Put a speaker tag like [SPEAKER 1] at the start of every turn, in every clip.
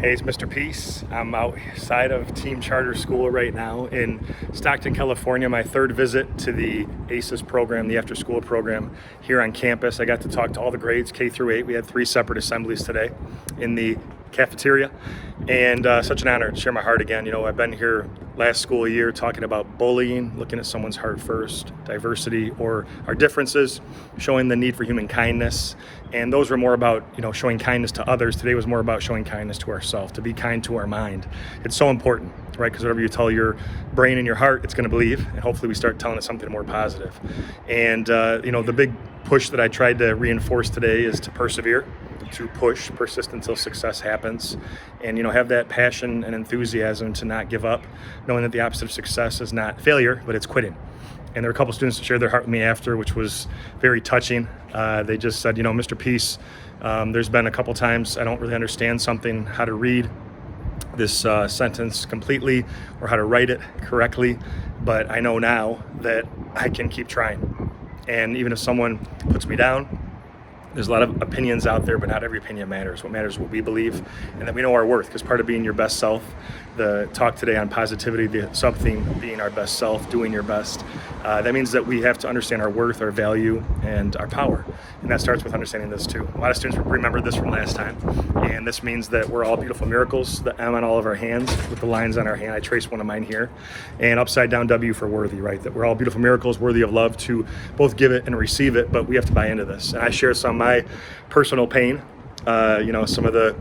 [SPEAKER 1] Hey, it's Mr. Peace. I'm outside of Team Charter School right now in Stockton, California. My third visit to the ACES program, the after school program here on campus. I got to talk to all the grades, K through 8. We had 3 separate assemblies today in the cafeteria, and such an honor to share my heart again. You know, I've been here last school year talking about bullying, looking at someone's heart first, diversity or our differences, showing the need for human kindness. And those were more about, you know, showing kindness to others. Today was more about showing kindness to ourselves, to be kind to our mind. It's so important, right? Because whatever you tell your brain and your heart, it's going to believe. And hopefully we start telling it something more positive. And, you know, the big push that I tried to reinforce today is to persevere, to persist until success happens, and, you know, have that passion and enthusiasm to not give up, knowing that the opposite of success is not failure, but it's quitting. And there were a couple students that shared their heart with me after, which was very touching. They just said, you know, Mr. Peace, there's been a couple times I don't really understand something, how to read this sentence completely or how to write it correctly, but I know now that I can keep trying. And even if someone puts me down, there's a lot of opinions out there, but not every opinion matters. What matters is what we believe, and that we know our worth, because part of being your best self, the talk today on positivity, the something being our best self, doing your best, that means that we have to understand our worth, our value, and our power. And that starts with understanding this too. A lot of students remember this from last time, and this means that we're all beautiful miracles, the M on all of our hands with the lines on our hand. I traced one of mine here, and upside down W for worthy, right? That we're all beautiful miracles, worthy of love, to both give it and receive it, but we have to buy into this. And I share some of my personal pain, you know, some of the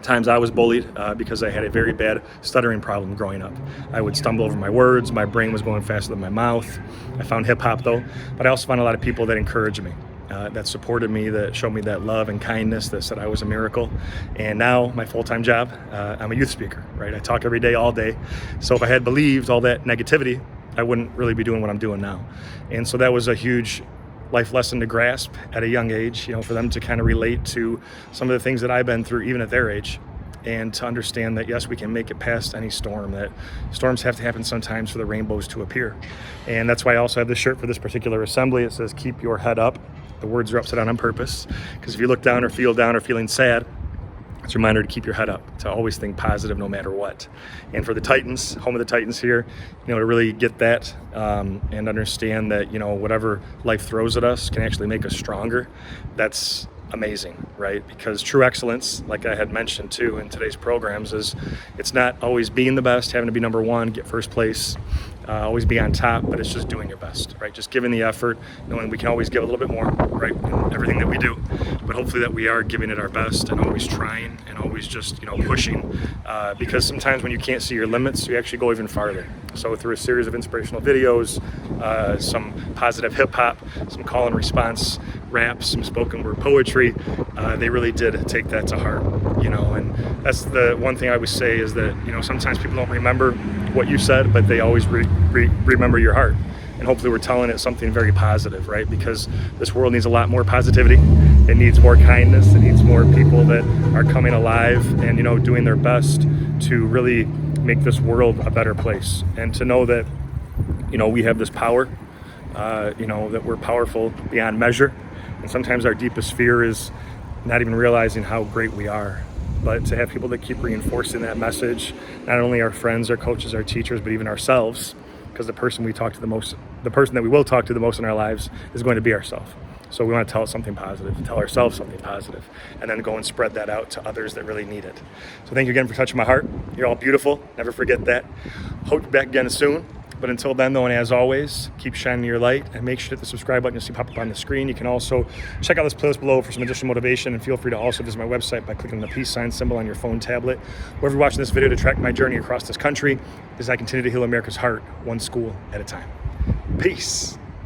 [SPEAKER 1] times I was bullied because I had a very bad stuttering problem growing up. I would stumble over my words, my brain was going faster than my mouth. I found hip hop though, but I also found a lot of people that encouraged me, that supported me, that showed me that love and kindness, that said I was a miracle. And now my full-time job, I'm a youth speaker, right? I talk every day, all day. So if I had believed all that negativity, I wouldn't really be doing what I'm doing now. And so that was a huge life lesson to grasp at a young age, you know, for them to kind of relate to some of the things that I've been through even at their age, and to understand that yes, we can make it past any storm, that storms have to happen sometimes for the rainbows to appear. And that's why I also have this shirt for this particular assembly. It says, keep your head up. The words are upside down on purpose, because if you look down or feel down or feeling sad, it's a reminder to keep your head up, to always think positive no matter what. And for the Titans, home of the Titans here, you know, to really get that and understand that, you know, whatever life throws at us can actually make us stronger. That's amazing, right? Because true excellence, like I had mentioned too in today's programs, is it's not always being the best, having to be number one, get first place, always be on top, but it's just doing your best, right? Just giving the effort, knowing we can always give a little bit more, right, in everything that we do, but hopefully that we are giving it our best and always trying and always just, you know, pushing, because sometimes when you can't see your limits, you actually go even farther. So through a series of inspirational videos, some positive hip hop, some call and response raps, some spoken word poetry, they really did take that to heart, you know. And that's the one thing I would say is that, you know, sometimes people don't remember what you said, but they always remember your heart. And hopefully we're telling it something very positive, right? Because this world needs a lot more positivity. It needs more kindness. It needs more people that are coming alive and, you know, doing their best to really make this world a better place. And to know that, you know, we have this power, you know, that we're powerful beyond measure. And sometimes our deepest fear is not even realizing how great we are. But to have people that keep reinforcing that message, not only our friends, our coaches, our teachers, but even ourselves, because the person we talk to the most, the person that we will talk to the most in our lives is going to be ourselves. So we want to tell it something positive, tell ourselves something positive, and then go and spread that out to others that really need it. So thank you again for touching my heart. You're all beautiful. Never forget that. Hope you're back again soon. But until then, though, and as always, keep shining your light and make sure to hit the subscribe button you'll see pop up on the screen. You can also check out this playlist below for some additional motivation, and feel free to also visit my website by clicking the peace sign symbol on your phone tablet. Wherever you're watching this video, to track my journey across this country as I continue to heal America's heart, one school at a time. Peace.